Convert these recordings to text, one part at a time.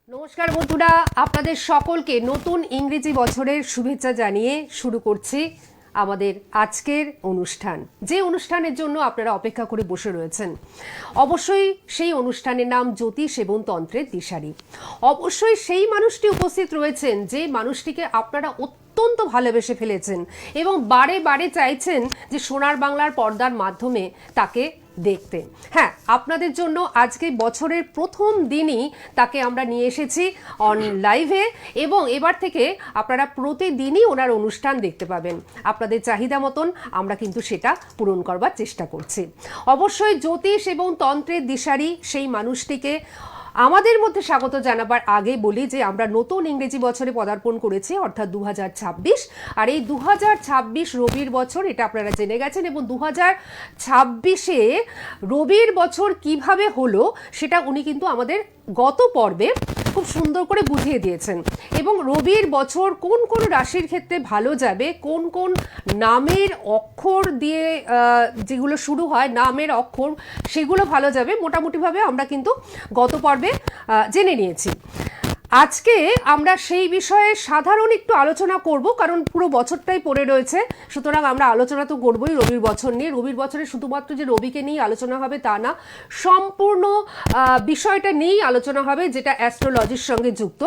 নমস্কার বন্ধুরা, আপনাদের সকলকে নতুন ইংরেজি বছরের শুভেচ্ছা জানিয়ে শুরু করছি আমাদের আজকের অনুষ্ঠান। যে অনুষ্ঠানের জন্য আপনারা অপেক্ষা করে বসে রয়েছেন, অবশ্যই সেই অনুষ্ঠানের নাম জ্যোতিষ এবং তন্ত্রের দিশারি। অবশ্যই সেই মানুষটি উপস্থিত রয়েছেন যে মানুষটিকে আপনারা অত্যন্ত ভালোবেসে ফেলেছেন এবং বারে বারে চাইছেন যে সোনার বাংলার পর্দার মাধ্যমে তাকে দেখতে। হ্যাঁ, আপনাদের জন্য আজকে বছরের প্রথম দিনই তাকে আমরা নিয়ে এসেছি অন লাইভে এবং এবার থেকে আপনারা প্রতিদিনই ওনার অনুষ্ঠান দেখতে পাবেন। আপনাদের চাহিদা মতন আমরা কিন্তু সেটা পূরণ করবার চেষ্টা করছি। অবশ্যই জ্যোতিষ এবং তন্ত্রের দিশারি সেই মানুষটিকে আমাদের মধ্যে স্বাগত জানাবার আগে বলি যে আমরা নতুন ইংরেজি বছরে পদার্পণ করেছি, অর্থাৎ 2026। আর এই 2026 রবির বছর, এটা আপনারা জেনে গেছেন। এবং 2026-এ রবির বছর কিভাবে হলো সেটা উনি কিন্তু আমাদের গত পর্বে খুব সুন্দর করে বুঝিয়ে দিয়েছেন। এবং রবির বছর কোন কোন রাশির ক্ষেত্রে ভালো যাবে, কোন কোন নামের অক্ষর দিয়ে যেগুলো শুরু হয় নামের অক্ষর, সেগুলো ভালো যাবে মোটামুটিভাবে আমরা কিন্তু গত পর্বে জেনে নিয়েছি। আজকে আমরা সেই বিষয়ে সাধারণ একটু আলোচনা করব, কারণ পুরো বছরটাই পড়ে রয়েছে, সুতরাং আমরা আলোচনা তো করবই রবির বছর নিয়ে। রবির বছরে শুধুমাত্র যে রবিকে নিয়ে আলোচনা হবে তা না, সম্পূর্ণ বিষয়টা নিয়েই আলোচনা হবে যেটা অ্যাস্ট্রোলজির সঙ্গে যুক্ত।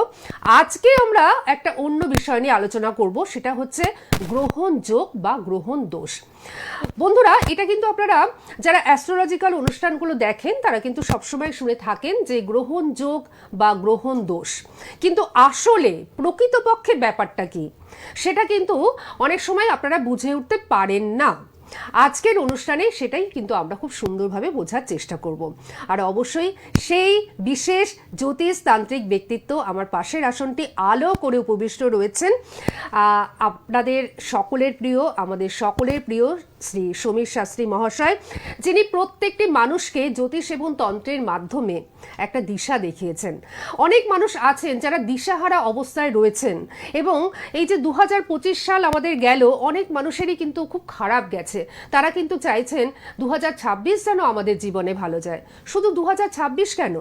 আজকে আমরা একটা অন্য বিষয় নিয়ে আলোচনা করব, সেটা হচ্ছে গ্রহণ যোগ বা গ্রহণ দোষ। বন্ধুরা, এটা কিন্তু আপনারা যারা অ্যাস্ট্রোলজিক্যাল অনুষ্ঠানগুলো দেখেন তারা কিন্তু সবসময় শুনে থাকেন যে গ্রহণ যোগ বা গ্রহণ দোষ, কিন্তু আসলে প্রকৃতপক্ষে ব্যাপারটা কি সেটা কিন্তু অনেক সময় আপনারা বুঝে উঠতে পারেন না। আজকের অনুষ্ঠানে সেটাই কিন্তু আমরা খুব সুন্দরভাবে বোঝার চেষ্টা করব। আর অবশ্যই সেই বিশেষ জ্যোতিষ তান্ত্রিক ব্যক্তিত্ব আমার পাশের আসনটি আলো করে উপবিষ্ট রয়েছেন আপনাদের সকলের প্রিয়, আমাদের সকলের প্রিয় শ্রী সমীর শাস্ত্রী মহাশয়, যিনি প্রত্যেকটি মানুষকে জ্যোতিষ এবং তন্ত্রের মাধ্যমে একটা দিশা দেখিয়েছেন। অনেক মানুষ আছেন যারা দিশাহারা অবস্থায় রয়েছেন এবং এই যে 2025 সাল আমাদের গেল, অনেক মানুষেরই কিন্তু খুব খারাপ গেছে। তারা কিন্তু চাইছেন 2026 যেন আমাদের জীবনে ভালো যায়। শুধু 2026 কেন,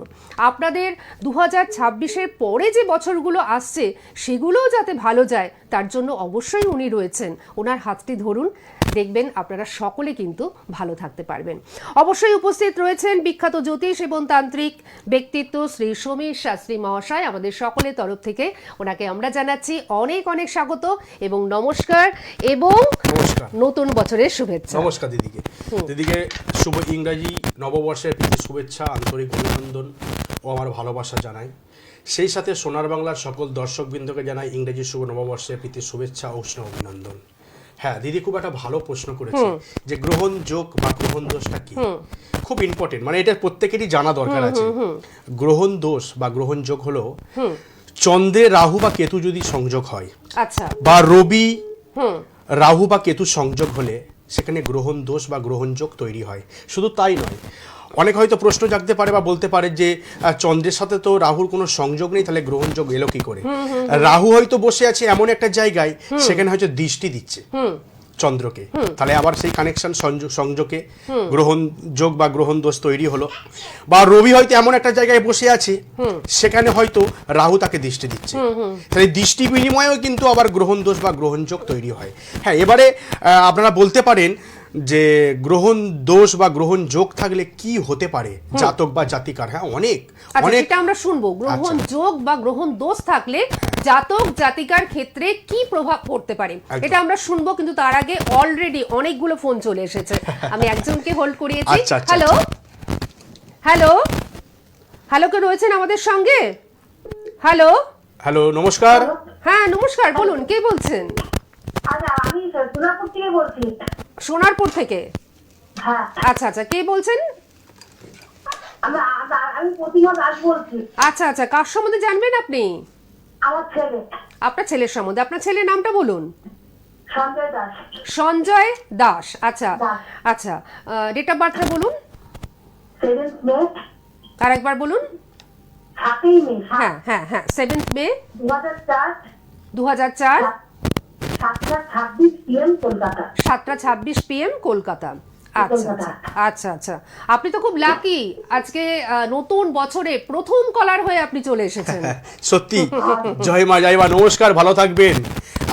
আপনাদের 2026-এর পরে যে বছরগুলো আসছে সেগুলোও যাতে ভালো যায় তার জন্য অবশ্যই উনি রয়েছেন। ওনার হাতটি ধরুন, দেখবেন আপনারা সকলে কিন্তু ভালো থাকতে পারবেন। অবশ্যই উপস্থিত রয়েছেন বিখ্যাত জ্যোতিষ এবং তান্ত্রিক ব্যক্তিত্ব শ্রী সমীর শাস্ত্রী মহাশয়। আমাদের সকলের তরফ থেকে ওনাকে আমরা জানাচ্ছি অনেক অনেক স্বাগত এবং নমস্কার এবং নতুন বছরের শুভেচ্ছা। নমস্কার দিদিকে শুভ ইংরাজি নববর্ষের প্রীতি শুভেচ্ছা, আন্তরিক অভিনন্দন ও আমার ভালোবাসা জানাই। সেই সাথে সোনার বাংলার সকল দর্শকবৃন্দকে জানাই ইংরেজি শুভ নববর্ষের প্রীতি শুভেচ্ছা ও উষ্ণ অভিনন্দন। হ্যাঁ দিদি, খুব একটা ভালো প্রশ্ন করেছে যে গ্রহণ যোগ বা গ্রহণ দোষটা কি। খুব ইম্পর্টেন্ট, মানে এটা প্রত্যেকেরই জানা দরকার আছে। গ্রহণ দোষ বা গ্রহণ যোগ হলো চন্দ্রের রাহু বা কেতু যদি সংযোগ হয়, আচ্ছা, বা রবি রাহু বা কেতু সংযোগ হলে সেখানে গ্রহণ দোষ বা গ্রহণ যোগ তৈরি হয়। শুধু তাই নয়, অনেক হয়তো প্রশ্ন জাগতে পারে বা বলতে পারে যে চন্দ্রের সাথে তো রাহুর কোনো সংযোগ নেই, তাহলে গ্রহণ যোগ এলো কি করে। রাহু হয়তো বসে আছে এমন একটা জায়গায় সেখানে হয়তো দৃষ্টি দিচ্ছে চন্দ্রকে, তাহলে আবার সেই কানেকশন সংযোগে গ্রহণ যোগ বা গ্রহণ দোষ তৈরি হলো। বা রবি হয়তো এমন একটা জায়গায় বসে আছে সেখানে হয়তো রাহু তাকে দৃষ্টি দিচ্ছে, তাহলে দৃষ্টি বিনিময়েও কিন্তু আবার গ্রহণ দোষ বা গ্রহণ যোগ তৈরি হয়। হ্যাঁ, এবারে আপনারা বলতে পারেন যে গ্রহণ দোষ বা গ্রহণ যোগ থাকলে কি হতে পারে জাতক বা জাতিকার। হ্যাঁ, অনেক অনেক এটা আমরা শুনবো। গ্রহণ যোগ বা গ্রহণ দোষ থাকলে জাতক জাতিকার ক্ষেত্রে কি প্রভাব পড়তে পারে এটা আমরা শুনবো, কিন্তু তার আগে অলরেডি অনেকগুলো ফোন চলে এসেছে। আমি একজনকে হোল্ড করিয়েছি। হ্যালো হ্যালো হ্যালো, কে রয়েছেন আমাদের সঙ্গে? হ্যালো হ্যালো, নমস্কার। হ্যাঁ নমস্কার, বলুন কে বলছেন? আমি সোনারপুর থেকে বলছি। সোনারপুর থেকে? হ্যাঁ। আচ্ছা আচ্ছা, কে বলছেন? আমি প্রতিমা দাস বলছি। আচ্ছা আচ্ছা, কার সম্বন্ধে জানবেন আপনি? আমার ছেলে। আপনার ছেলের সম্বন্ধে। আপনার ছেলের নামটা বলুন। সঞ্জয় দাস। সঞ্জয় দাস, আচ্ছা আচ্ছা। ডেট অফ বার্থটা বলুন। 7th মে। আর একবার বলুন। 7ই মে। হ্যাঁ হ্যাঁ হ্যাঁ, 7th মে 2004। 2004, 7:26 PM কলকাতা। 7:26 PM কলকাতা। আচ্ছা আচ্ছা আচ্ছা আচ্ছা আপনি তো খুব লাকি আজকে নতুন বছরে প্রথম কলার হয়ে আপনি চলে এসেছেন। সত্যি জয় মা নমস্কার, ভালো থাকবেন।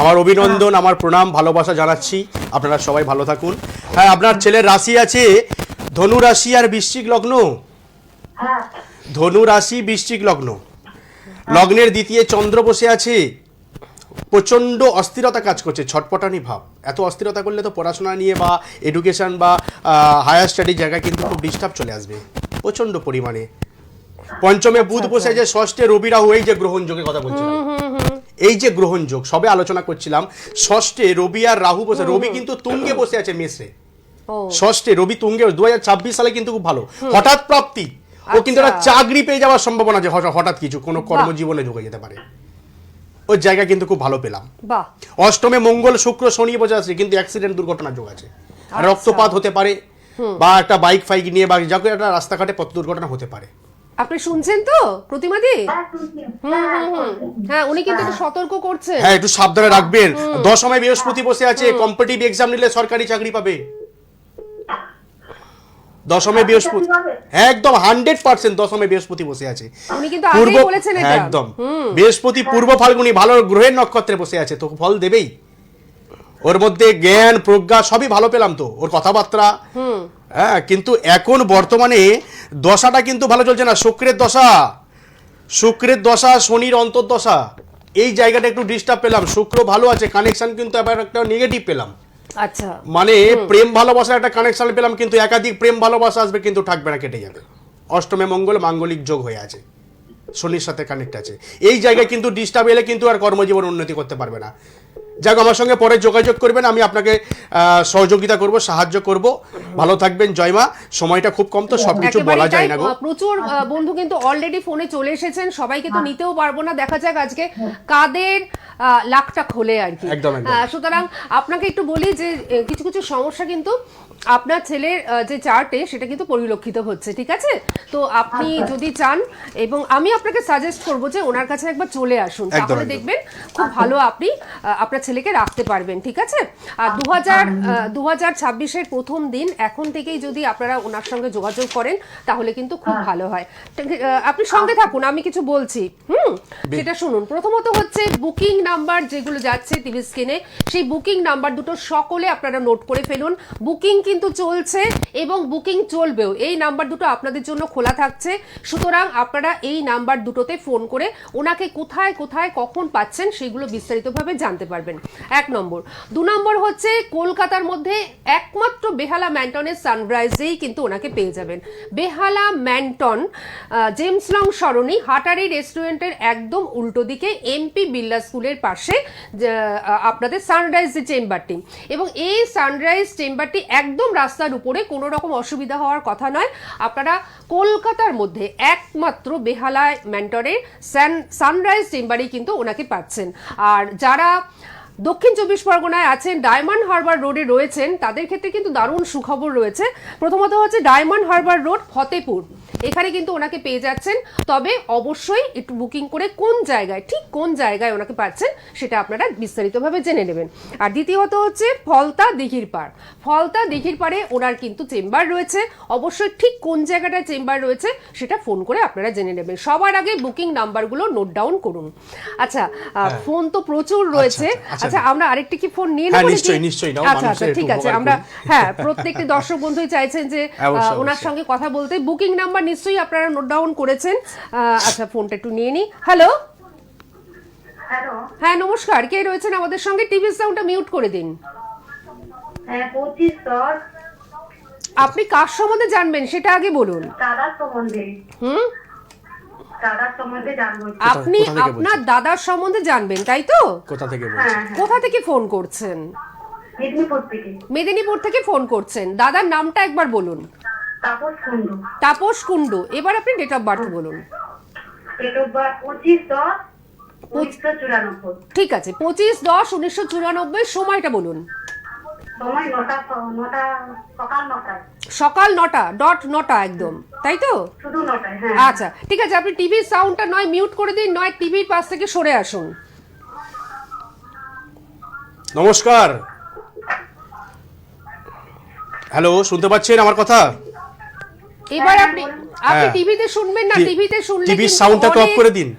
আমার অভিনন্দন, আমার প্রণাম, ভালোবাসা জানাচ্ছি। আপনারা সবাই ভালো থাকুন। হ্যাঁ, আপনার ছেলের রাশি আছে ধনু রাশি আর বৃশ্চিক লগ্ন। হ্যাঁ ধনু রাশি বৃশ্চিক লগ্ন, লগ্নের দ্বিতীয় চন্দ্র বসে আছে। প্রচণ্ড অস্থিরতা কাজ করছে, ছটপটানি ভাব। এত অস্থিরতা করলে তো পড়াশোনা নিয়ে বা এডুকেশন বা হায়ার স্টাডি জায়গায় কিন্তু খুব ডিস্টার্ব চলে আসবে প্রচণ্ড পরিমাণে। পঞ্চমে বুধ বসে যে, ষষ্ঠে রবি রাহু, এই যে গ্রহণ যোগের কথা বলছিলাম, এই যে গ্রহণ যোগ সবে আলোচনা করছিলাম। ষষ্ঠে রবি আর রাহু বসে, রবি কিন্তু তুঙ্গে বসে আছে মেষে। ও ষষ্ঠে রবি তুঙ্গে, 2026 সালে কিন্তু খুব ভালো হঠাৎ প্রাপ্তি। ও কিন্তু একটা আচ্ছা। চাকরি পেয়ে যাওয়ার সম্ভাবনা, যে হঠাৎ কিছু কোনো কর্মজীবনে ঢুকে যেতে পারে, ওই জায়গা কিন্তু খুব ভালো পেলাম। বাহ, অষ্টমে মঙ্গল শুক্র শনি বসে আছে, কিন্তু অ্যাক্সিডেন্ট দুর্ঘটনার যোগ আছে। আর রক্তপাত হতে পারে, বা একটা বাইক ফাইক নিয়ে বা যা একটা রাস্তাঘাটে পথ দুর্ঘটনা হতে পারে। আপনি শুনছেন তো প্রতিমাদি? হ্যাঁ শুনছি। হ্যাঁ, উনি কিন্তু একটু সতর্ক করছেন। হ্যাঁ, একটু সাবধানে রাখবেন। দশমে বৃহস্পতি বসে আছে, কম্পিটিটিভ এক্সাম নিলে সরকারি চাকরি পাবে। দশমে বৃহস্পতি, একদম 100% দশমে বৃহস্পতি বসে আছে। উনি কিন্তু আগেই বলেছেন এটা। একদম বৃহস্পতি পূর্ব ফাল্গুনি ভালো গ্রহের নক্ষত্রে বসে আছে, তো ফল দেবেই। ওর মধ্যে জ্ঞান প্রজ্ঞা সবই ভালো পেলাম তো, ওর কথাবার্তা। হ্যাঁ, কিন্তু এখন বর্তমানে দশাটা কিন্তু ভালো চলছে না। শুক্রের দশা, শনির অন্তর্দশা, এই জায়গাটা একটু ডিস্টার্ব পেলাম। শুক্র ভালো আছে, কানেকশন কিন্তু আবার একটা নেগেটিভ পেলাম। আচ্ছা, মানে প্রেম ভালোবাসার একটা কানেকশন পেলাম, কিন্তু একাধিক প্রেম ভালোবাসা আসবে, কিন্তু থাকবে না, কেটে যাবে। অষ্টমে মঙ্গল মাঙ্গলিক যোগ হয়ে আছে, শনির সাথে কানেক্ট আছে। এই জায়গায় কিন্তু ডিস্টার্ব এলে কিন্তু আর কর্মজীবন উন্নতি করতে পারবে না। যাক, আমার সঙ্গে পরে যোগাযোগ করবেন, আমি আপনাকে সহযোগিতা করব, সাহায্য করব। ভালো থাকবেন জয়মা। সময়টা খুব কম তো, সবকিছু বলা যায় না গো। প্রচুর বন্ধু কিন্তু অলরেডি ফোনে চলে এসেছেন, সবাইকে তো নিতেও পারবো না। দেখা যাক আজকে কাদের লাখটা খোলে আর কি। একদম। সুতরাং আপনাকে একটু বলি যে কিছু কিছু সমস্যা কিন্তু আপনার ছেলের যে চার্টে সেটা কিন্তু পরিলক্ষিত হচ্ছে, ঠিক আছে? তো আপনি যদি চান, এবং আমি আপনাকে সাজেস্ট করবো যে ওনার কাছে একবার চলে আসুন, তাহলে দেখবেন খুব ভালো আপনি আপনার ছেলেকে রাখতে পারবেন, ঠিক আছে? আর 2026-এর প্রথম দিন এখন থেকেই যদি আপনারা ওনার সঙ্গে যোগাযোগ করেন তাহলে কিন্তু খুব ভালো হয়। আপনি সঙ্গে থাকুন, আমি কিছু বলছি। সেটা শুনুন। প্রথমত হচ্ছে বুকিং নাম্বার যেগুলো যাচ্ছে টিভি স্ক্রিনে, সেই বুকিং নাম্বার দুটো সকলে আপনারা নোট করে ফেলুন। বুকিং কিন্তু চলছে এবং বুকিং চলবেও। এই নাম্বার দুটো আপনাদের জন্য খোলা থাকছে, সুতরাং আপনারা এই নাম্বার দুটোতে ফোন করে ওনাকে কোথায় কোথায় কখন পাচ্ছেন সেগুলো বিস্তারিতভাবে জানতে পারবেন। 1 নম্বর। 2 নম্বর হচ্ছে কলকাতার মধ্যে একমাত্র বেহালা ম্যান্টনের সানরাইজেই কিন্তু ওনাকে পেয়ে যাবেন। বেহালা ম্যান্টন, জেমস লং সরণি, হাটারি রেস্টুরেন্টের একদম উল্টো দিকে, এমপি বিড়লা স্কুলের পাশে আপনাদের সানরাইজ যে চেম্বারটি, এবং এই সানরাইজ চেম্বারটি একদম রাস্তার উপরে, কোনো রকম অসুবিধা হওয়ার কথা নয়। আপনারা কলকাতার মধ্যে একমাত্র বেহালা ম্যান্টনের সানরাইজ চেম্বারেই কিন্তু ওনাকে পাচ্ছেন। আর যারা দক্ষিণ 24 পরগনায় আছেন, ডায়মন্ড হারবার রোডে রয়েছেন, তাদের ক্ষেত্রে কিন্তু দারুণ সুখবর রয়েছে। প্রথমত হচ্ছে ডায়মন্ড হারবার রোড, ফতেপুর, এখানে কিন্তু ওনাকে পেয়ে যাচ্ছেন। তবে অবশ্যই একটু বুকিং করে কোন জায়গায়, ঠিক কোন জায়গায় ওনাকে পাচ্ছেন সেটা আপনারা বিস্তারিতভাবে জেনে নেবেন। আর দ্বিতীয়ত হচ্ছে ফলতা দিঘির পাড়ে ওনার কিন্তু চেম্বার রয়েছে। অবশ্যই ঠিক কোন জায়গাটায় চেম্বার রয়েছে সেটা ফোন করে আপনারা জেনে নেবেন। সবার আগে বুকিং নাম্বারগুলো নোট ডাউন করুন। আচ্ছা, ফোন তো প্রচুর রয়েছে। আচ্ছা, আমরা আরেকটি কি ফোন নিয়ে নেব? নিশ্চয়ই নাও। আচ্ছা আচ্ছা, ঠিক আছে। আমরা প্রত্যেকটি দর্শক বন্ধুই চাইছেন যে ওনার সঙ্গে কথা বলতে। বুকিং নাম্বার নিশ্চয়ই আপনারা নোট ডাউন করেছেন। আচ্ছা, ফোনটা একটু নিয়ে নি। হ্যালো, হ্যাঁ নমস্কার, কে রয়েছেন আমাদের সঙ্গে? টিভি সাউন্ডটা মিউট করে দিন। 25-10 আপনি কার সম্বন্ধে জানবেন সেটা আগে বলুন। দাদার সম্বন্ধে জানবো। আপনি আপনার দাদার সম্বন্ধে জানবেন, তাই তো? কোথা থেকে বলছেন? কোথা থেকে ফোন করছেন? মেদিনীপুর থেকে ফোন করছেন। দাদার নামটা একবার বলুন। তাপস কুন্ডু। এবার আপনি ডেট অফ বার্থ বলুন। 25-10-1994। ঠিক আছে, 25-10-1994। সময়টা বলুন। সময় 9টা, সকাল 9টা একদম, তাই তো? শুধু 9টায়। হ্যাঁ, আচ্ছা ঠিক আছে, আপনি টিভির সাউন্ডটা নয় মিউট করে দিন, নয় টিভির পাশ থেকে সরে আসুন। নমস্কার। হ্যালো, শুনতে পাচ্ছেন আমার কথা? এবার আপনি হ্যাঁ। টিভিতে শুনবেন না, টিভিতে শুনলে টিভির কিন্তু সাউন্ডটা তো অফ অনেক- করে দিন।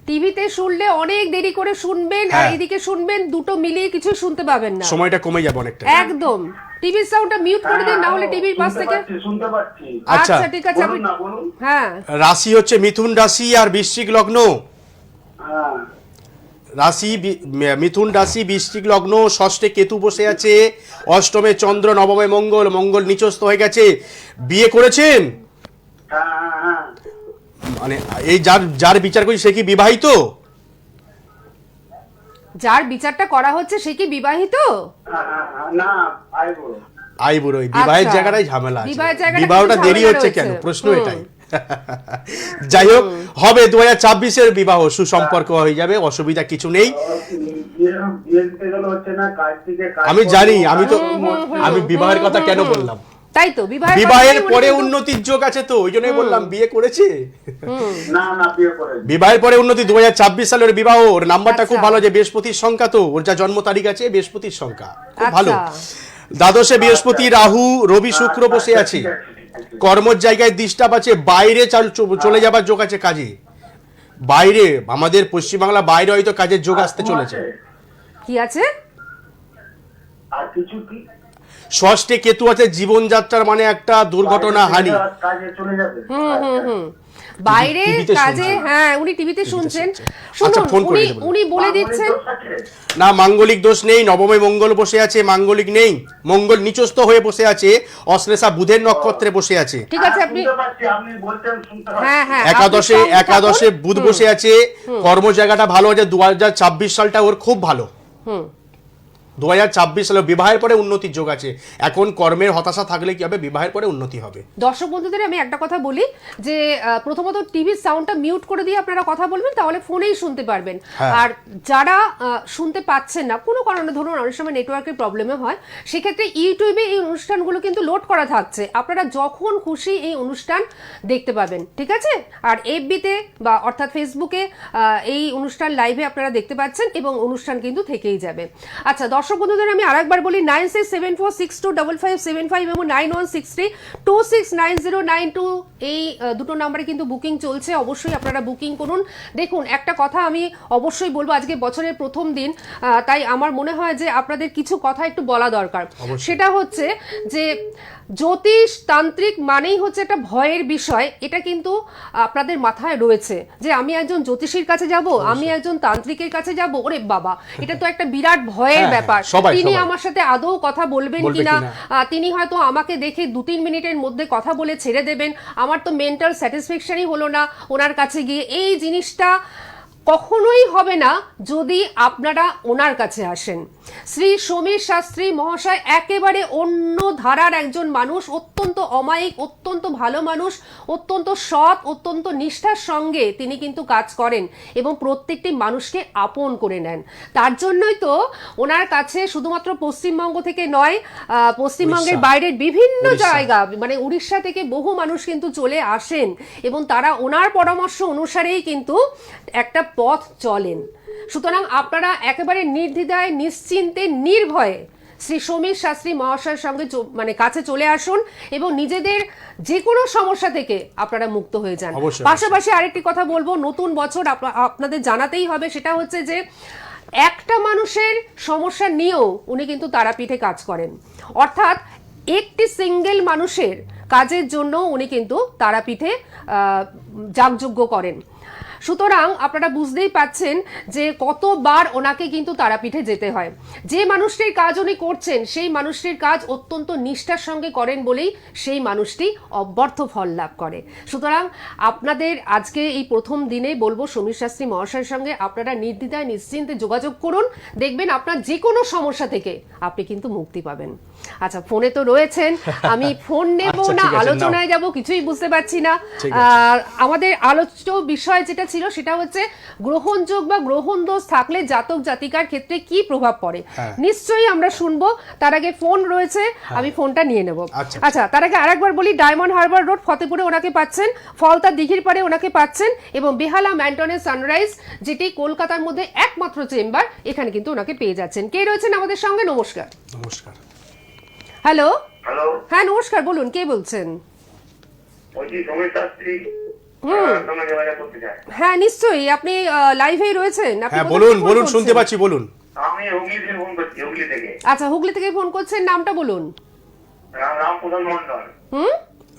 টিভিতে শুনলে অনেক দেরি করে শুনবেন, আর হ্যাঁ। এদিকে শুনবেন, দুটো মিলিয়ে কিছু শুনতে পাবেন না। সময়টা কমে যাবে অনেকটা। একদম টিভির সাউন্ডটা মিউট করে দিন, না হলে টিভির পাশ থেকে। শুনতে পাচ্ছি। আচ্ছা, আচ্ছা ঠিক আছে, আপনি বলুন না, বলুন। হ্যাঁ রাশি হচ্ছে মিথুন রাশি আর বৃশ্চিক লগ্ন। হ্যাঁ। মিথুন রাশি, বৃশ্চিক লগ্ন, ষষ্ঠে কেতু বসে আছে, অষ্টমে চন্দ্র, নবমে মঙ্গল, মঙ্গল নিচস্থ হয়ে গেছে। বিয়ে করেছেন? হ্যাঁ। মানে এই যার বিচার করছি সে কি বিবাহিত? যার বিচারটা করা হচ্ছে সে কি বিবাহিত? না, আইবো। আই বুড়োই বিবাহের আচ্ছা। জায়গাটাই ঝামেলা আছে। বিবাহের জায়গাটা বিবাহটা একটু দেরি ঝামেলা হচ্ছে রয়েছে। কেন, প্রশ্ন এটাই। যাই হোক, হবে 2024-এর বিবাহ, সুসম্পর্ক হয়ে যাবে, অসুবিধা কিছু নেই। আমি জানি, আমি বিবাহের কথা কেন বললাম। তাই তো বিবাহের পরে উন্নতির যোগ আছে, তো ওই জন্যই বললাম বিয়ে করেছে। না, বিয়ে করে। বিবাহের পরে উন্নতি, 2024 সালের বিবাহ। ওর নাম্বারটা খুব আচ্ছা। ভালো, যে বৃহস্পতির সংখ্যা, তো ওর যা জন্ম তারিখ আছে বৃহস্পতির সংখ্যা খুব ভালো। আচ্ছা। দ্বাদশে বৃহস্পতি, রাহু, রবি, শুক্র বসে আছে। কর্মর জায়গায় ডিস্টার্ব আছে, বাইরে চলে যাবার যোগ আছে কাজে। বাইরে, আমাদের পশ্চিমবাংলা বাইরে হয়তো কাজের যোগ আসতে চলেছে। কি আছে? আর কিছু কি? ষষ্ঠে কেতু আছে, জীবনযাত্রার মানে একটা দুর্ঘটনা, হানি। কাজে চলে যাবে। বাইরে টিভিতে কাজে, শুনছেন। হ্যাঁ উনি টিভিতে শুনছেন। আচ্ছা, শুনুন, ফোন করে উনি দেবেন। উনি বলে দিচ্ছেন। না, মাঙ্গলিক দোষ নেই, নবমে মঙ্গল বসে আছে, মাঙ্গলিক নেই। মঙ্গল নিচস্থ হয়ে বসে আছে, অশ্লেষা বুধের নক্ষত্রে বসে আছে। ঠিক আছে, আপনি আপনি বলছেন শুনতে পাচ্ছি। হ্যাঁ হ্যাঁ একাদশে আপনি সঙ্গে একাদশে থাকুন। বুধ বসে আছে, কর্ম জায়গাটা ভালো আছে। 2024 সালটা ওর খুব ভালো। হুম। 2024 সালে বিবাহের পরে উন্নতির যোগ আছে। এখন কর্মের হতাশা থাকলে কি হবে, বিবাহের পরে উন্নতি হবে। দর্শক বন্ধুদের আমি একটা কথা বলি, যে প্রথমত টিভির সাউন্ডটা মিউট করে দিয়ে আপনারা কথা বলবেন, তাহলে ফোনেই শুনতে পারবেন। হ্যাঁ। আর যারা শুনতে পাচ্ছেন না কোনো কারণে, ধরুন অনেক সময় নেটওয়ার্কের প্রবলেমে হয়, সেক্ষেত্রে ইউটিউবে এই অনুষ্ঠানগুলো কিন্তু লোড করা থাকছে, আপনারা যখন খুশি এই অনুষ্ঠান দেখতে পাবেন, ঠিক আছে? আর এফবিতে বা অর্থাৎ ফেসবুকে এই অনুষ্ঠান লাইভে আপনারা দেখতে পাচ্ছেন, এবং অনুষ্ঠান কিন্তু থেকেই যাবে। আচ্ছা দর্শক বন্ধুদের আমি আরেকবার বলি, 9674625575 এবং 9163269092 এই দুটো নাম্বারে কিন্তু বুকিং চলছে। অবশ্যই আপনারা বুকিং করুন। দেখুন, একটা কথা আমি অবশ্যই বলবো, আজকে বছরের প্রথম দিন, তাই আমার মনে হয় যে আপনাদের কিছু কথা একটু বলা দরকার। সেটা হচ্ছে যে জ্যোতিষ তান্ত্রিক মানেই হচ্ছে একটা ভয়ের বিষয়, এটা কিন্তু আপনাদের মাথায় রয়েছে, যে আমি একজন জ্যোতিষীর কাছে যাব, আমি একজন তান্ত্রিকের কাছে যাব, ওরে বাবা, এটা তো একটা বিরাট ভয়ের হ্যাঁ, ব্যাপার। সবাই। তিনি আমার সাথে আদৌ কথা বলবেন কিনা, তিনি হয়তো আমাকে দেখে 2-3 মিনিটের মধ্যে কথা বলে ছেড়ে দেবেন, আমার তো মেন্টাল স্যাটিসফ্যাকশনই হলো না ওনার কাছে গিয়ে। এই জিনিসটা কখনোই হবে না যদি আপনারা ওনার কাছে আসেন। শ্রী সমীর শাস্ত্রী মহাশয় একেবারে অন্য ধারার একজন মানুষ, অত্যন্ত অমায়িক, অত্যন্ত ভালো মানুষ, অত্যন্ত সৎ, অত্যন্ত নিষ্ঠার সঙ্গে তিনি কিন্তু কাজ করেন এবং প্রত্যেকটি মানুষকে আপন করে নেন। তার জন্যই তো ওনার কাছে শুধুমাত্র পশ্চিমবঙ্গ থেকে নয়, পশ্চিমবঙ্গের বাইরের বিভিন্ন জায়গা, মানে উড়িষ্যা থেকে বহু মানুষ কিন্তু চলে আসেন, এবং তারা ওনার পরামর্শ অনুসারেই কিন্তু একটা পথ চলেন। সুতরাং আপনারা একেবারে নির্দ্বিধায়, নিশ্চিন্তে, নির্ভয়ে শ্রী সমীর শাস্ত্রী মহাশয়ের সঙ্গে মানে কাছে চলে আসুন, এবং নিজেদের যে কোনো সমস্যা থেকে আপনারা মুক্ত হয়ে যান। পাশাপাশি আরেকটি কথা বলবো, নতুন বছর আপনাদের জানাতেই হবে, সেটা হচ্ছে যে একটা মানুষের সমস্যা নিয়েও উনি কিন্তু তারাপীঠে কাজ করেন, অর্থাৎ একটি সিঙ্গেল মানুষের কাজের জন্য উনি কিন্তু তারাপীঠে যাগযজ্ঞ করেন। সুতরাং আপনারা বুঝতেই পাচ্ছেন যে কতবার ওনাকে কিন্তু তারাপীঠে যেতে হয়। যে মানুষটির কাজ উনি করছেন, সেই মানুষটির কাজ অত্যন্ত নিষ্ঠার সঙ্গে করেন বলেই সেই মানুষটি অব্যর্থ ফল লাভ করে। সুতরাং আপনাদের আজকে এই প্রথম দিনে বলবো, সমীর শাস্ত্রী মহাশয়ের সঙ্গে আপনারা নির্দ্বিধায় নিশ্চিন্তে যোগাযোগ করুন, দেখবেন আপনার যে কোনো সমস্যা থেকে আপনি কিন্তু মুক্তি পাবেন। আচ্ছা, ফোনে তো রয়েছেন, আমি ফোন নেব না আলোচনায় যাব কিছুই বুঝতে পারছি না। আমাদের আলোচ্য বিষয় যেটা ছিল সেটা হচ্ছে গ্রহণযোগ বা গ্রহণ দোষ থাকলে জাতক জাতিকার ক্ষেত্রে কি প্রভাব পড়ে। নিশ্চয়ই আমরা শুনবো, তার আগে ফোন রয়েছে, আমি ফোনটা নিয়ে নেব। আচ্ছা, তার আগে আরেকবার বলি, ডায়মন্ড হারবার রোড ফতেপুরে ওনাকে পাচ্ছেন, ফলতা দিঘির পাড়ে ওনাকে পাচ্ছেন, এবং বেহালা ম্যান্টনের সানরাইজ, যেটি কলকাতার মধ্যে একমাত্র চেম্বার, এখানে কিন্তু ওনাকে পেয়ে যাচ্ছেন। কে রয়েছেন আমাদের সঙ্গে? নমস্কার। নমস্কার। হ্যালো, হ্যালো, হ্যাঁ নমস্কার, বলুন কে বলছেন? বলছি সমীর শাস্ত্রী সঙ্গে যোগাযোগ করতে চাই। হ্যাঁ নিশ্চয়ই, আপনি লাইভেই রয়েছেন। আপনি হ্যাঁ কোথা বলুন থেকে ফোন বলুন, করছেন? শুনতে পাচ্ছি, বলুন। আমি হুগলি থেকে ফোন করছি, হুগলি থেকে। আচ্ছা, হুগলি থেকে ফোন করছেন, নামটা বলুন। রামপ্রসাদ মন্ডল।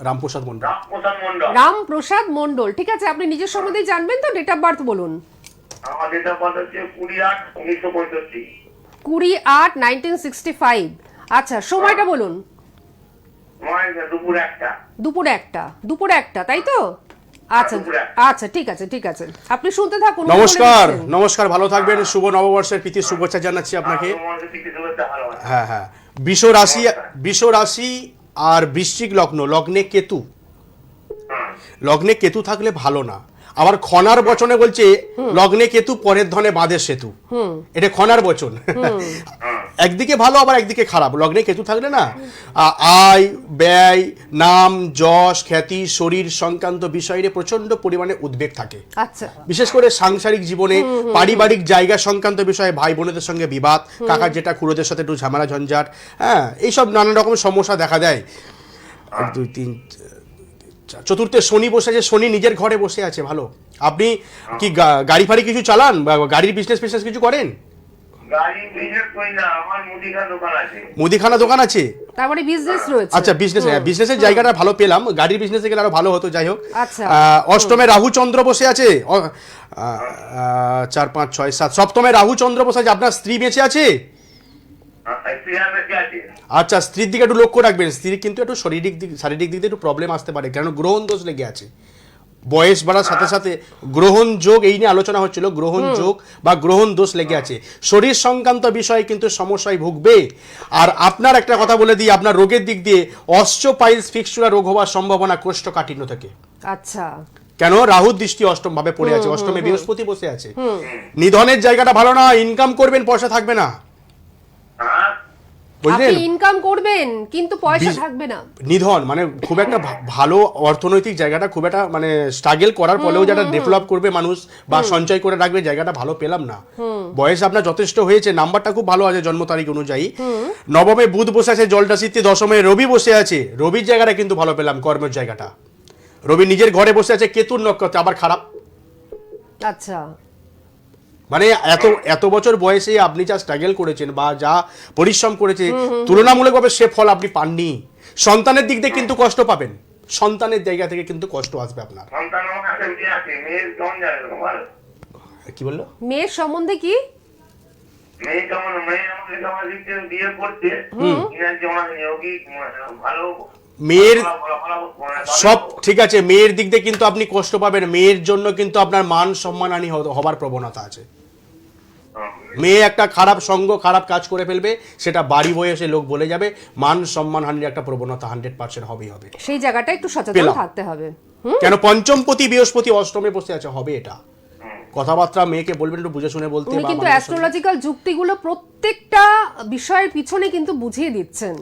রামপ্রসাদ মন্ডল। রামপ্রসাদ মন্ডল। রামপ্রসাদ মণ্ডল, ঠিক আছে। আপনি নিজের সম্বন্ধে জানবেন তো, ডেট অফ বার্থ বলুন। আমার ডেট অফ বার্থ হচ্ছে 20/8/1965। 20/8/1965। আচ্ছা, সময়টা বলুন। সময় দুপুর 1টা। দুপুর একটা, তাই তো? আচ্ছা দুপুর একটা। আচ্ছা, ঠিক আছে ঠিক আছে, আপনি শুনতে থাকুন। উনি বলে নমস্কার, দিচ্ছেন। নমস্কার, ভালো থাকবেন। শুভ নববর্ষের প্রীতি শুভেচ্ছা জানাচ্ছি আপনাকে। তোমাদের থেকে শুভেচ্ছা, ভালো আছে। হ্যাঁ হ্যাঁ, বৃষ রাশি আর বৃশ্চিক লগ্ন, লগ্নে কেতু। হ্যাঁ। লগ্নে কেতু থাকলে ভালো না। আবার খনার বচনে বলছে লগ্নে কেতু পরের ধনে বাঁধে সেতু। এটা খনার বচন। একদিকে ভালো আবার একদিকে খারাপ। লগ্নে কেতু থাকলে না আয় ব্যয়, নাম যশ খ্যাতি, শরীর সংক্রান্ত বিষয়ে প্রচন্ড পরিমাণে উদ্বেগ থাকে। আচ্ছা, বিশেষ করে সাংসারিক জীবনে, পারিবারিক জায়গা সংক্রান্ত বিষয়ে, ভাই বোনেদের সঙ্গে বিবাদ, কাকা জেঠা খুড়োদের সাথে একটু ঝামেলা ঝঞ্ঝাট, হ্যাঁ এইসব নানা রকম সমস্যা দেখা দেয়। 1 2 3 চতুর্থে শনি বসে আছে, শনি নিজের ঘরে বসে আছে, ভালো। আপনি কি গাড়ি ফাড়ি কিছু চালান বা গাড়ির বিজনেস কিছু করেন? গাড়ি বিজনেস করি না, আমার মুদিখানা দোকান আছে। মুদিখানা দোকান আছে? তারপরে বিজনেস রয়েছে। আচ্ছা, বিজনেসের জায়গাটা ভালো পেলাম। গাড়ির বিজনেসে গেলে আরো ভালো হতো। যাই হোক, আচ্ছা। অষ্টমে রাহু চন্দ্র বসে আছে। 4 5 6 7 সপ্তমে রাহু চন্দ্র বসে আছে। আপনার স্ত্রী বেঁচে আছে? আচ্ছা, স্ত্রীর দিকে একটু লক্ষ্য রাখবেন। স্ত্রীর কিন্তু একটু শারীরিক দিক দিয়ে একটু প্রবলেম আসতে পারে, কারণ গ্রহণ দোষ লেগে আছে। বয়স বাড়ার সাথে সাথে গ্রহণ যোগ, এই নিয়ে আলোচনা হচ্ছিল, গ্রহণ যোগ বা গ্রহণ দোষ লেগে আছে। শরীর সংক্রান্ত বিষয়ে কিন্তু সমস্যায় ভুগবে। আর আপনার একটা কথা বলে দিই, আপনার রোগের দিক দিয়ে অস্টিওপাইলস ফিক্সচুরা রোগ হওয়ার সম্ভাবনা কোষ্ঠকাঠিন্য থেকে। আচ্ছা, কেন? রাহুর দৃষ্টি অষ্টম ভাবে পড়ে আছে, অষ্টমে বৃহস্পতি বসে আছে। নিধনের জায়গাটা ভালো না। ইনকাম করবেন, পয়সা থাকবে না, আপনি বুঝলেন? ইনকাম করবেন কিন্তু পয়সা থাকবে না। নিধন মানে খুব একটা ভালো অর্থনৈতিক জায়গাটা খুব একটা মানে স্ট্রাগল করার পরেও যেটা ডেভেলপ করবে মানুষ বা সঞ্চয় করে রাখবে, জায়গাটা ভালো পেলাম না। বয়স আপনার যথেষ্ট হয়েছে, নাম্বারটা খুব ভালো আছে জন্ম তারিখ অনুযায়ী। নবমে বুধ বসে আছে জল রাশিতে, দশমে রবি বসে আছে। রবির জায়গাটা কিন্তু ভালো পেলাম, কর্মের জায়গাটা। রবি নিজের ঘরে বসে আছে, কেতুর নক্ষত্রে, আবার খারাপ। আচ্ছা, মানে এত বছর বয়সে আপনি যা স্ট্রাগল করেছেন বা যা পরিশ্রম করেছে, তুলনামূলকভাবে সে ফল আপনি পাননি। সন্তানের দিক দিয়ে কিন্তু কষ্ট পাবেন, সন্তানের জায়গা থেকে কিন্তু কষ্ট আসবে আপনার। কি বললো? মেয়ের সম্বন্ধে কি? মেয়ের সব ঠিক আছে, মেয়ের দিক দিয়ে কিন্তু আপনি কষ্ট পাবেন। মেয়ের জন্য কিন্তু আপনার মান সম্মানহানি হবার প্রবণতা আছে। মেয়ে একটা খারাপ সঙ্গ, খারাপ কাজ করে ফেলবে, সেটা বাড়ি বয়ে এসে লোক বলে যাবে। মান সম্মানহানির একটা প্রবণতা 100% হবেই হবে। সেই জায়গাটা একটু সচেতন পেলাম। থাকতে হবে। কেন? পঞ্চমপতি বৃহস্পতি অষ্টমে বসে আছে, হবে এটা। কথাবার্তা মেয়েকে বলবেন একটু বুঝে শুনে বলতে। উনি বা কিন্তু মানুষের সঙ্গে- অ্যাস্ট্রোলজিক্যাল যুক্তিগুলো প্রত্যেকটা বিষয়ের পিছনে কিন্তু বুঝিয়ে দিচ্ছেন।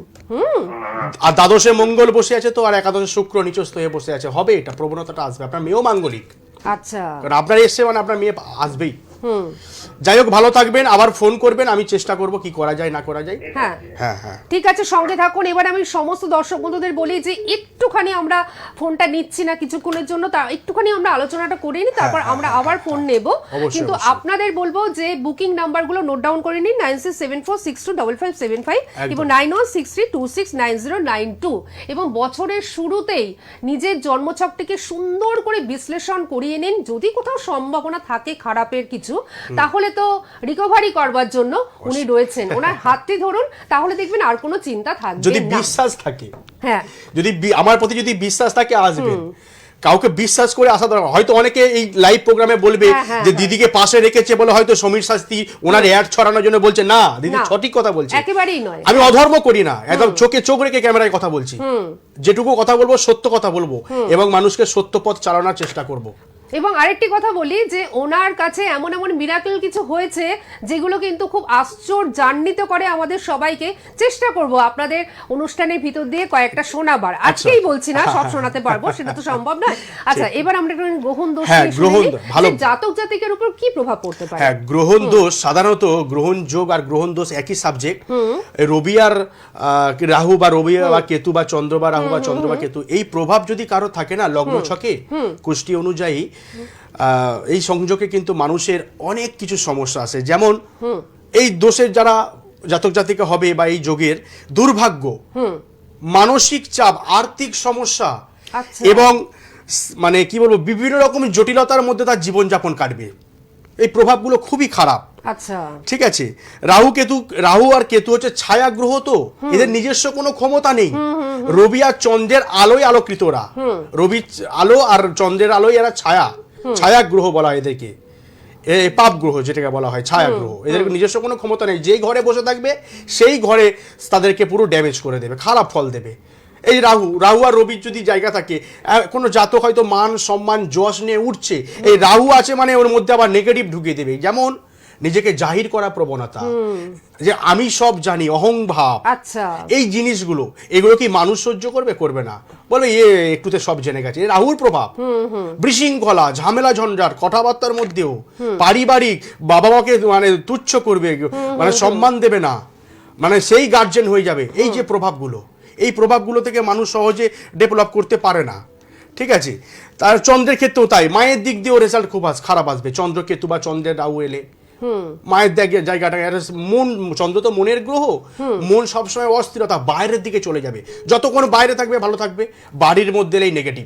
আর দ্বাদশে মঙ্গল বসে আছে তো, আর একাদশে শুক্র নিচস্থ হয়ে বসে আছে, হবে এটা, প্রবণতাটা আসবে। আপনার মেয়েও মাঙ্গলিক, আচ্ছা, কারণ আপনার এসছে মানে আপনার মেয়ে আসবেই। যাই হোক, ভালো থাকবেন, আবার ফোন করবেন, আমি চেষ্টা করব কি করা যায় না করা যায়। হ্যাঁ হ্যাঁ হ্যাঁ, ঠিক আছে, সঙ্গে থাকুন। এবার আমি সমস্ত দর্শক বন্ধুদের বলি যে একটুখানি আমরা ফোনটা নিচ্ছি না কিছুক্ষণের জন্য, তা একটুখানি আমরা আলোচনাটা করে নিই, তারপর আমরা আবার ফোন নেব। অবশ্যই, কিন্তু অবশ্যই। আপনাদের বলবো যে বুকিং নাম্বারগুলো নোট ডাউন করে নিন, 9674625575 এবং 9163269092। এবং বছরের শুরুতেই নিজের জন্মছকটিকে সুন্দর করে বিশ্লেষণ করিয়ে নিন। যদি কোথাও সম্ভাবনা থাকে খারাপের কিছু, তাহলে তো রিকভারি করবার জন্য উনি রয়েছেন। ওনার হাতটি ধরুন, তাহলে দেখবেন আর কোনো চিন্তা থাকবে যদি না। বিশ্বাস থাকে, হ্যাঁ, যদি আমার প্রতি যদি বিশ্বাস থাকে, আসবেন। কাউকে বিশ্বাস করে আসা দরকার। হয়তো অনেকে এই লাইভ প্রোগ্রামে বলবে যে দিদিকে পাশে রেখেছে বলে হয়তো সমীর শাস্ত্রী ওনার অ্যাড ছড়ানোর জন্য বলছে। না, দিদি না, সঠিক কথা বলছে, একেবারেই নয়। আমি অধর্ম করি না, একদম চোখে চোখ রেখে ক্যামেরায় কথা বলছি। যেটুকু কথা বলবো সত্য কথা বলবো এবং মানুষকে সত্য পথ চালানোর চেষ্টা করব। এবং আরেকটি কথা বলি যে ওনার কাছে এমন এমন মিরাকেল কিছু হয়েছে যেগুলো কিন্তু খুব আশ্চর্যান্বিত করে আমাদের সবাইকে। চেষ্টা করব আপনাদের অনুষ্ঠানের ভিতর দিয়ে কয়েকটা শোনাবার, আজকেই বলছি না সব শোনাতে পারবো, সেটা তো সম্ভব নয়। আচ্ছা, এবার আমরা একটু গ্রহণ দোষ হ্যাঁ, নিয়ে গ্রহণ শুনি ভালো। যে জাতক জাতিকের উপর কি প্রভাব পড়তে পারে। হ্যাঁ, গ্রহণ দোষ সাধারণত গ্রহণ যোগ আর গ্রহণ দোষ একই সাবজেক্ট। রবি আর রাহু বা রবি বা কেতু বা চন্দ্র বা রাহু বা চন্দ্র বা কেতু, এই প্রভাব যদি কারো থাকে না লগ্ন ছকে কুষ্টি অনুযায়ী, এই সংযোগে কিন্তু মানুষের অনেক কিছু সমস্যা আছে। যেমন এই দোষের যারা জাতক জাতিকা হবে বা এই যোগের দুর্ভাগ্য, মানসিক চাপ, আর্থিক সমস্যা আচ্ছা। এবং মানে কি বলবো বিভিন্ন রকম জটিলতার মধ্যে তার জীবনযাপন কাটবে। এই প্রভাবগুলো খুবই খারাপ। আচ্ছা, ঠিক আছে। রাহু আর কেতু হচ্ছে ছায়া গ্রহ, তো এদের নিজস্ব কোনো ক্ষমতা নেই। রবি আর চন্দ্রের আলোয় আলোকৃতরা, রবি আলো আর চন্দ্রের আলোয় এরা ছায়া গ্রহ বলা হয় এদেরকে, পাপ গ্রহ যেটাকে বলা হয় ছায়া গ্রহ। এদের নিজস্ব কোনো ক্ষমতা নেই, যেই ঘরে বসে থাকবে সেই ঘরে তাদেরকে পুরো ড্যামেজ করে দেবে, খারাপ ফল দেবে। এই রাহু আর রবির যদি জায়গা থাকে, কোনো জাতক হয়তো মান সম্মান যশ নিয়ে উঠছে, এই রাহু আছে মানে ওর মধ্যে আবার নেগেটিভ ঢুকিয়ে দেবে। যেমন নিজেকে জাহির করা প্রবণতা, যে আমি সব জানি, অহংভাব, আচ্ছা, এই জিনিসগুলো, এগুলো কি মানুষ সহ্য করবে? করবে না, বলবে একটুতে সব জেনে গেছে। রাহুর প্রভাব বিশৃঙ্খলা, ঝামেলা, ঝঞ্ঝাট, কথাবার্তার মধ্যেও পারিবারিক, বাবা মাকে মানে তুচ্ছ করবে, মানে সম্মান দেবে না, মানে সেই গার্জেন হয়ে যাবে। এই যে প্রভাবগুলো, এই প্রভাবগুলো থেকে মানুষ সহজে ডেভেলপ করতে পারে না। ঠিক আছে। তার চন্দ্রের ক্ষেত্রেও তাই, মায়ের দিক দিয়েও রেজাল্ট খুব খারাপ আসবে। চন্দ্র কেতু বা চন্দ্রের রাহু এলে মায়ের জায়গাটা, মন, চন্দ্র তো মনের গ্রহ, মন সবসময় অস্থিরতা, বাইরের দিকে চলে যাবে। যতক্ষণ বাইরে থাকবে ভালো থাকবে, বাড়ির মধ্যে এলেই নেগেটিভ,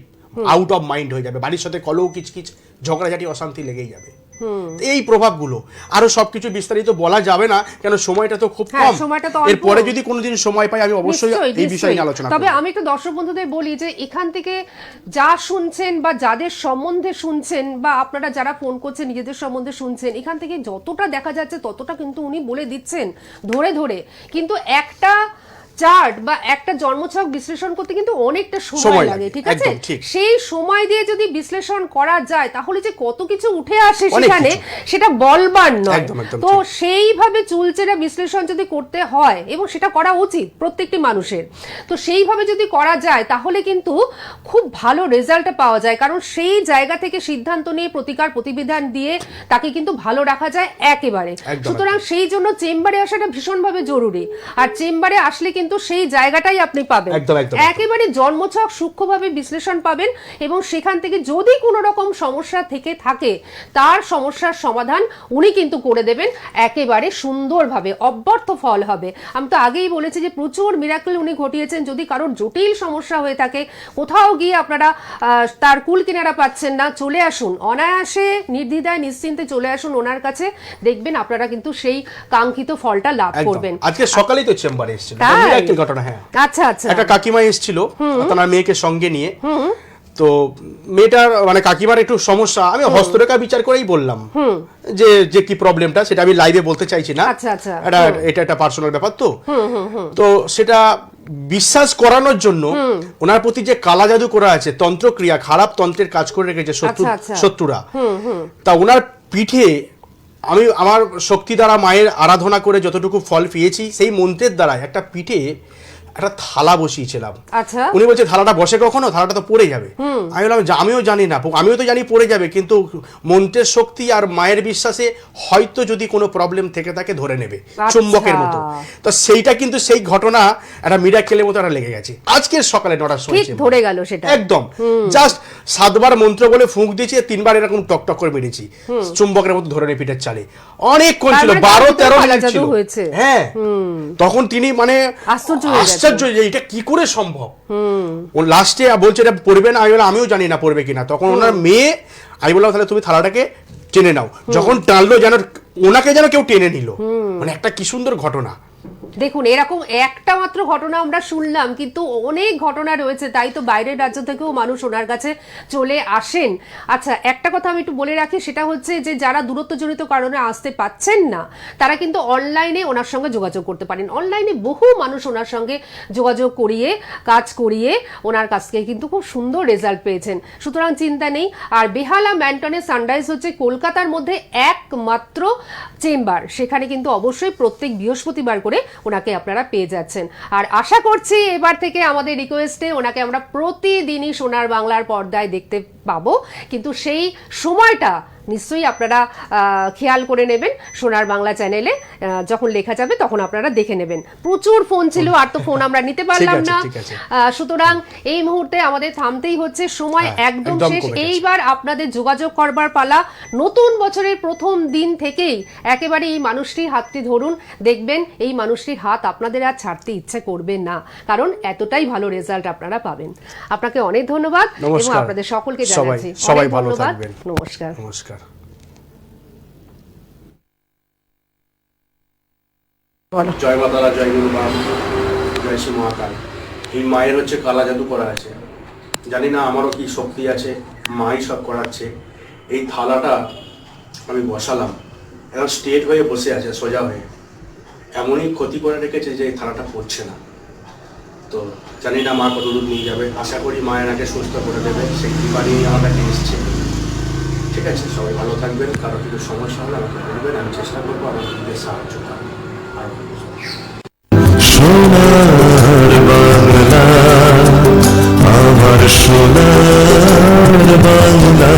আউট অফ মাইন্ড হয়ে যাবে, বাড়ির সাথে কলহ, কিচকিচ, ঝগড়াঝাটি, অশান্তি লেগেই যাবে। এই প্রভাবগুলো আরো সবকিছু বিস্তারিত বলা যাবে না, কেন সময়টা তো খুব কম। এরপরে যদি কোনোদিন সময় পাই আমি অবশ্যই এই বিষয় নিয়ে আলোচনা করব। তবে আমি একটু দর্শক বন্ধুদের বলি যে এখান থেকে যা শুনছেন বা যাদের সম্বন্ধে শুনছেন বা আপনারা যারা ফোন করছেন নিজেদের সম্বন্ধে শুনছেন, এখান থেকে যতটা দেখা যাচ্ছে ততটা কিন্তু উনি বলে দিচ্ছেন ধরে ধরে। কিন্তু একটা চার্ট বা একটা জন্মছক বিশ্লেষণ করতে কিন্তু অনেকটা সময় লাগে, ঠিক আছে? সেই সময় দিয়ে যদি বিশ্লেষণ করা যায় তাহলে যে কত কিছু উঠে আসে সেখানে, সেটা বলবার নয়। তো সেইভাবে চুলচেরা বিশ্লেষণ যদি করতে হয়, এবং সেটা করা উচিত প্রত্যেকটি মানুষের, তো সেইভাবে যদি করা যায় তাহলে কিন্তু খুব ভালো রেজাল্ট পাওয়া যায়। কারণ সেই জায়গা থেকে সিদ্ধান্ত নিয়ে প্রতিকার প্রতিবিধান দিয়ে তাকে কিন্তু ভালো রাখা যায় একেবারে। সুতরাং সেই জন্য চেম্বারে আসাটা ভীষণভাবে জরুরি। আর চেম্বারে আসলে কিন্তু সেই জায়গাটাই আপনি পাবেন, একেবারে জন্মছক সূক্ষ্মভাবে বিশ্লেষণ পাবেন, এবং সেখান থেকে যদি কোনো রকম সমস্যা থেকে থাকে তার সমস্যার সমাধান উনি কিন্তু করে দেবেন একেবারে সুন্দরভাবে, অব্যর্থ ফল হবে। আমি তো আগেই বলেছি যে প্রচুর মিরাকেল উনি ঘটিয়েছেন। যদি কারোর জটিল সমস্যা হয়ে থাকে, কোথাও গিয়ে আপনারা তার কুল কিনারা পাচ্ছেন না, চলে আসুন, অনায়াসে নির্দ্বিধায় নিশ্চিন্তে চলে আসুন ওনার কাছে, দেখবেন আপনারা কিন্তু সেই কাঙ্ক্ষিত ফলটা লাভ করবেন। আজকে সকালেই তো চেম্বারে এসেছিল ঘটনা। হ্যাঁ, আচ্ছা আচ্ছা, একটা কাকিমা এসেছিল তার মেয়েকে সঙ্গে নিয়ে। তো মেয়েটার মানে কাকিমার একটু সমস্যা, আমি হস্তরেখা বিচার করেই বললাম যে কি প্রবলেমটা, সেটা আমি লাইভে বলতে চাইছি না, এটা একটা পার্সোনাল ব্যাপার। তো সেটা বিশ্বাস করানোর জন্য ওনার প্রতি যে কালা জাদু করা আছে, তন্ত্রক্রিয়া, খারাপ তন্ত্রের কাজ করে রেখেছে শত্রুরা, তা ওনার পিঠে আমি আমার শক্তি দ্বারা মায়ের আরাধনা করে যতটুকু ফল পেয়েছি, সেই মন্ত্রের দ্বারা একটা পিঠে একটা থালা বসিয়েছিলাম। আচ্ছা, উনি বলছে থালাটা বসে কখনো, থালাটা তো পড়ে যাবে। আমি বললাম আমিও জানি না, আমিও তো জানি পড়ে যাবে, কিন্তু মন্ত্রের শক্তি আর মায়ের বিশ্বাসে হয়তো যদি কোনো প্রবলেম থেকে থাকে ধরে নেবে, চুম্বকের মতো। তো সেইটা কিন্তু সেই ঘটনা একটা মিরাকেলের মতো একটা লেগে গেছে। আজকের সকালে 9টার সময় ধরে গেল সেটা একদম, জাস্ট 7বার মন্ত্র বলে ফুঁক দিয়েছি, 3বার এরকম টক টক করে মেরেছি, চুম্বকের মতো ধরে নিয়ে পিঠের চালে। অনেকক্ষণ ছিল, 12-13 মিনিট ছিল। হ্যাঁ, তখন তিনি মানে আশ্চর্য, এটা কি করে সম্ভব। ও লাস্টে বলছে এটা পড়বে না, আমিও জানি না পড়বে কিনা। তখন ওনার মেয়ে, আমি বললাম তাহলে তুমি থালাটাকে টেনে নাও। যখন টানলো যেন ওনাকে যেন কেউ টেনে নিল, মানে একটা কি সুন্দর ঘটনা। দেখুন, এরকম একটা মাত্র ঘটনা আমরা শুনলাম, কিন্তু অনেক ঘটনা রয়েছে, তাই তো বাইরের রাজ্য থেকেও মানুষ ওনার কাছে চলে আসেন। আচ্ছা, একটা কথা আমি একটু বলে রাখি, সেটা হচ্ছে যে যারা দূরত্বজনিত কারণে আসতে পাচ্ছেন না, তারা কিন্তু অনলাইনে ওনার সঙ্গে যোগাযোগ করতে পারেন। অনলাইনে বহু মানুষ ওনার সঙ্গে যোগাযোগ করিয়ে, কাজ করিয়ে ওনার কাছ থেকে কিন্তু খুব সুন্দর রেজাল্ট পেয়েছেন। সুতরাং চিন্তা নেই। আর বেহালা ম্যান্টনে সানরাইজ হচ্ছে কলকাতার মধ্যে একমাত্র চেম্বার, সেখানে কিন্তু অবশ্যই প্রত্যেক বৃহস্পতিবার করে ওনাকে আপনারা পেয়ে যাচ্ছেন। আর আশা করছি এবার থেকে আমাদের রিকোয়েস্টে ওনাকে আমরা প্রতিদিনই সোনার বাংলার পর্দায় দেখতে পাবো, কিন্তু সেই সময়টা নিশ্চয়ই আপনারা খেয়াল করে নেবেন। সোনার বাংলা চ্যানেলে যখন লেখা যাবে তখন আপনারা দেখে নেবেন। প্রচুর ফোন ছিল, আর তো ফোন আমরা নিতে পারলাম না, সুতরাং এই মুহূর্তে আমাদের থামতেই হচ্ছে। সময় একদম শেষ। এইবার আপনাদের যোগাযোগ করবার পালা। নতুন বছরের প্রথম দিন থেকেই একেবারে এই মানুষটির হাতটি ধরুন, দেখবেন এই মানুষটির হাত আপনাদের আর ছাড়তে ইচ্ছে করবে না, কারণ এতটাই ভালো রেজাল্ট আপনারা পাবেন। আপনাকে অনেক ধন্যবাদ এবং আপনাদের সকলকে জানাচ্ছি সবাই ভালো থাকবেন। নমস্কার। নমস্কার। জয় মা তারা, জয় গুরু বাম, জয় শ্রী মহাকাল। এই মায়ের হচ্ছে কালা জাদু করা আছে, জানি না আমারও কি শক্তি আছে, মাই সব করাচ্ছে। এই থালাটা আমি বসালাম, এখন স্ট্রেট হয়ে বসে আছে, সোজা হয়ে। এমনই ক্ষতি করে রেখেছে যে এই থালাটা পড়ছে না। তো জানি না মা কত দূর নিয়ে যাবে, আশা করি মা এনাকে সুস্থ করে দেবে, সেই কৃপা নিয়ে আমার কাছে এসছে। ঠিক আছে, সবাই ভালো থাকবেন। কারো কিছু সমস্যা হলে আমাকে বলবেন, আমি চেষ্টা করবো আমাদের সাহায্য করার। সোনার বাংলা, আমার সোনার বাংলা।